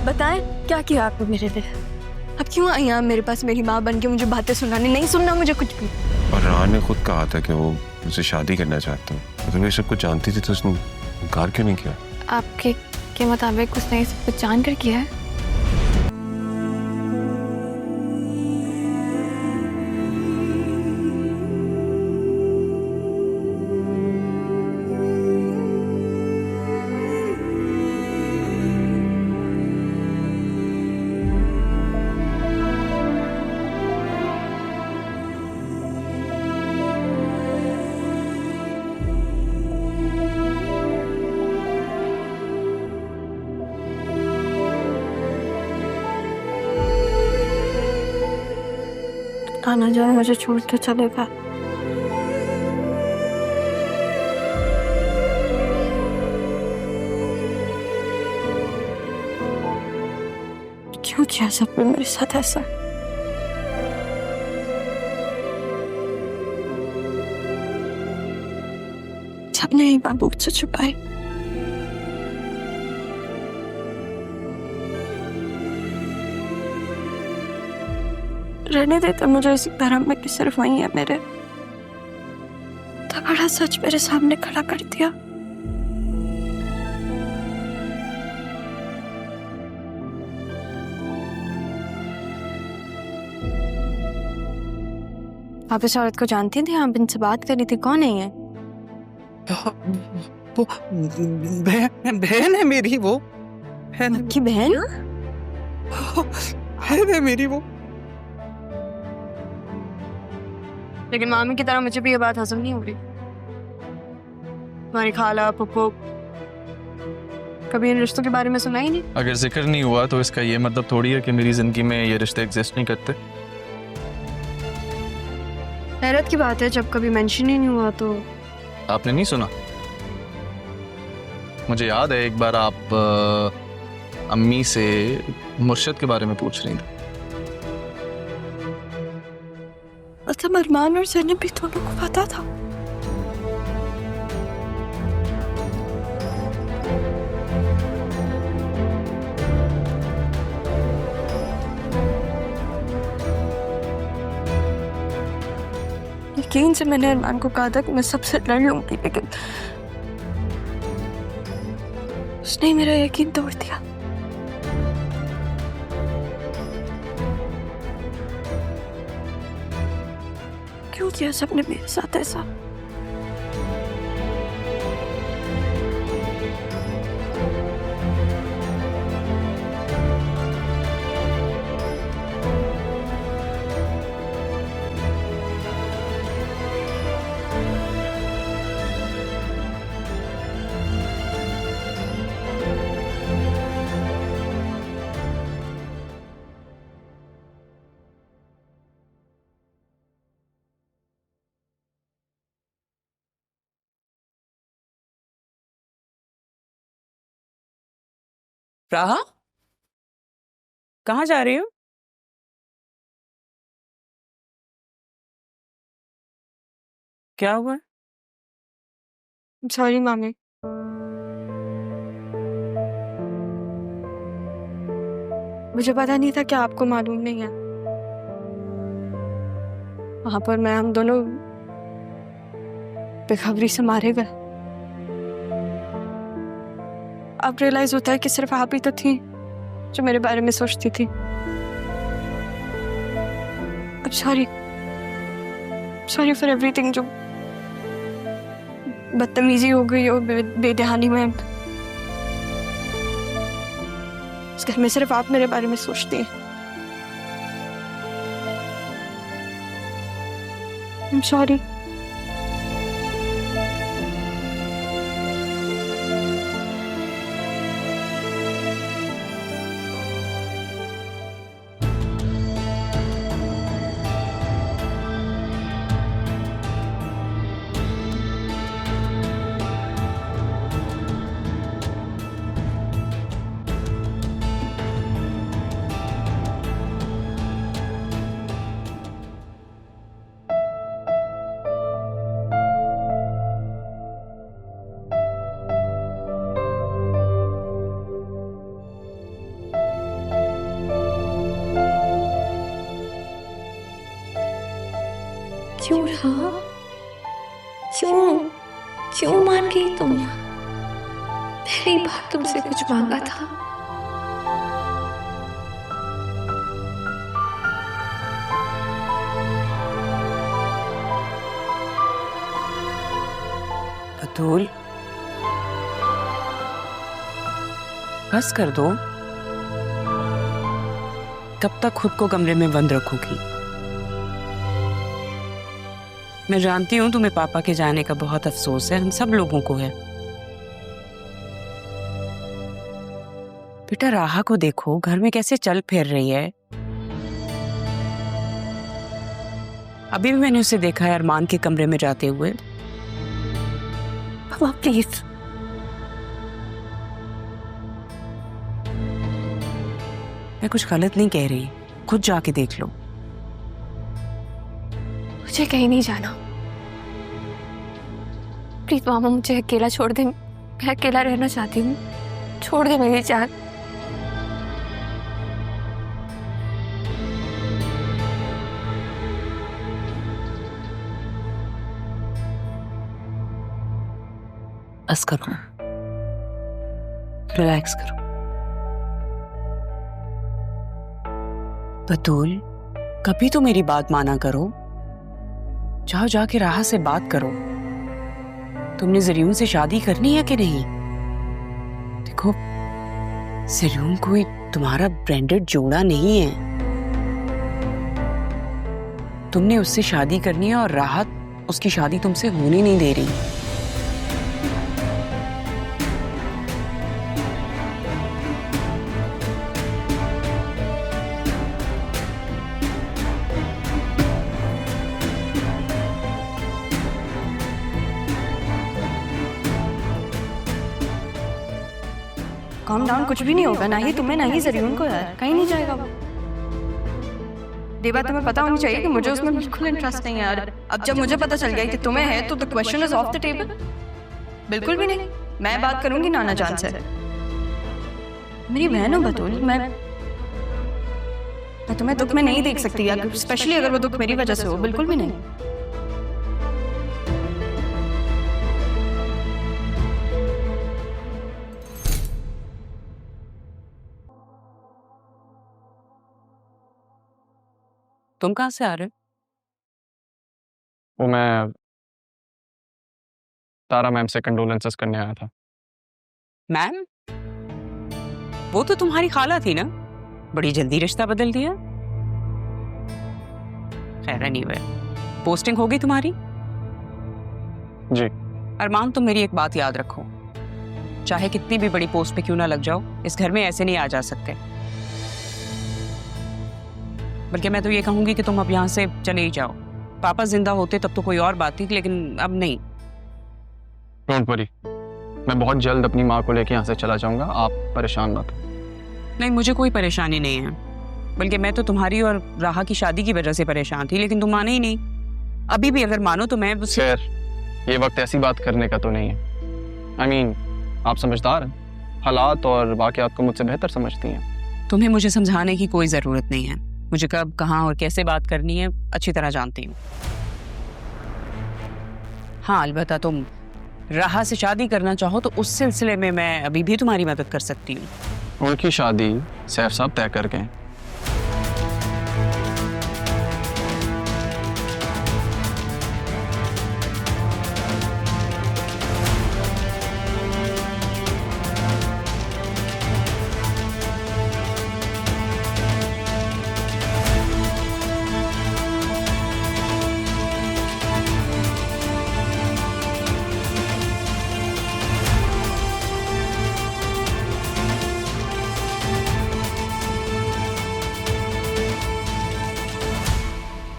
बताएं क्या किया आपने मेरे लिए? अब क्यों आई आप मेरे पास मेरी माँ बन के मुझे बातें सुनाने? नहीं सुनना मुझे कुछ भी। और रान ने खुद कहा था कि वो मुझसे शादी करना चाहता है। अगर वो ये सब कुछ जानती थी तो उसने इनकार क्यों नहीं किया? आपके के मुताबिक उसने ये सब कुछ जान कर किया है? आना जाए मुझे छोड़ के चलेगा। क्यों किया सबने मेरे साथ ऐसा? सबने ही बाबू से छुपाए। रहने देते मुझे इसी तरह में कि सिर्फ वही है मेरे। तो बड़ा सच मेरे सामने खड़ा कर दिया। आप इस औरत को जानती थी? आप इनसे बात करी थी? कौन है ये? वो बहन है मेरी। वो बहन है, आपकी बहन? बहन है मेरी वो। लेकिन मामी की तरह मुझे भी ये बात हजम नहीं हो रही। हमारी खाला फुप्पो कभी इन रिश्तों के बारे में सुना ही नहीं। अगर जिक्र नहीं हुआ तो इसका ये मतलब थोड़ी है कि मेरी जिंदगी में ये रिश्ते एग्जिस्ट नहीं करते। हैरत की बात है, जब कभी मेंशन ही नहीं हुआ तो। आपने नहीं सुना? मुझे याद है एक बार आप अम्मी से मुर्शद के बारे में पूछ रही थी। मतलब अरमान और ज़ैनब भी दोनों को पता था। यकीन से मैंने अरमान को कहा था कि मैं सबसे लड़ लूंगी, लेकिन उसने मेरा यकीन तोड़ दिया। क्यों किया सबने मेरे साथ ऐसा? राहा, कहाँ जा रही हो? क्या हुआ? सॉरी मामी। मुझे पता नहीं था कि आपको मालूम नहीं है। वहां पर हम दोनों बेखबरी से मारे गए। अब रियलाइज होता है कि सिर्फ आप ही तो थी जो मेरे बारे में सोचती थी। अब सॉरी फॉर एवरीथिंग, जो बदतमीजी हो गई और बेध्यानी में। इस घर में सिर्फ आप मेरे बारे में सोचती हैं। I'm sorry। क्यों रहा? क्यों क्यों मान गई तुम? पहली बार तुमसे कुछ मांगा था। बतूल, बस कर दो। कब तक खुद को कमरे में बंद रखोगी? मैं जानती हूँ तुम्हें पापा के जाने का बहुत अफसोस है, हम सब लोगों को है। बेटा राहा को देखो, घर में कैसे चल फिर रही है। अभी भी मैंने उसे देखा है अरमान के कमरे में जाते हुए। पापा प्लीज, मैं कुछ गलत नहीं कह रही, खुद जाके देख लो। मुझे कहीं नहीं जाना। प्लीज मामा, मुझे अकेला छोड़ दे। मैं अकेला रहना चाहती हूँ। छोड़ दे मेरी जान। बस करो, रिलैक्स करो। बतूल, कभी तो मेरी बात माना करो। जाओ जाके राहा से बात करो। तुमने ज़रियून से शादी करनी है कि नहीं? देखो, ज़रियून कोई तुम्हारा ब्रांडेड जोड़ा नहीं है। तुमने उससे शादी करनी है और राहा उसकी शादी तुमसे होने नहीं दे रही। काम डाउन, कुछ भी नहीं होगा, ना ही तुम्हें ना ही ज़रियून को यार, कहीं नहीं जाएगा वो। देवा, तुम्हें पता होनी चाहिए कि मुझे उसमें बिल्कुल इंटरेस्ट नहीं है यार। अब जब मुझे पता चल गया कि तुम्हें है तो the question is of the table. बिल्कुल भी नहीं। मैं बात करूंगी नाना जान से। मेरी बहन हो बतूल, मैं तुम्हें दुख में नहीं देख सकती यार, स्पेशली अगर वो दुख मेरी वजह से हो। बिल्कुल भी नहीं। तुम कहाँ से आ रहे हो? वो मैं तारा मैम से कंडोलेंसेस करने आया था। मैम? वो तो तुम्हारी खाला थी ना, बड़ी जल्दी रिश्ता बदल दिया। खैर एनीवे, पोस्टिंग हो गई तुम्हारी? जी। अरमान, तुम मेरी एक बात याद रखो, चाहे कितनी भी बड़ी पोस्ट पे क्यों ना लग जाओ, इस घर में ऐसे नहीं आ जा सकते। बल्कि मैं तो ये कहूंगी कि तुम अब यहाँ से चले ही जाओ। पापा जिंदा होते तब तो कोई और बात थी, लेकिन अब नहीं। डोंट वरी, मैं बहुत जल्द अपनी माँ को लेके यहाँ से चला जाऊंगा, आप परेशान मत। नहीं, मुझे कोई परेशानी नहीं है, बल्कि मैं तो तुम्हारी और राहा की शादी की वजह से परेशान थी, लेकिन तुम माने ही नहीं। अभी भी अगर मानो तो मैं खैर, ये वक्त ऐसी बात करने का तो नहीं है। I mean, आप समझदार हैं, हालात और वाकयात को मुझसे बेहतर समझती हैं। तुम्हें मुझे समझाने की कोई जरूरत नहीं है। मुझे कब, कहाँ और कैसे बात करनी है अच्छी तरह जानती हूँ। हाँ, अलबत्ता तुम राहा से शादी करना चाहो तो उस सिलसिले में मैं अभी भी तुम्हारी मदद कर सकती हूँ। उनकी शादी सैफ साहब तय कर गए।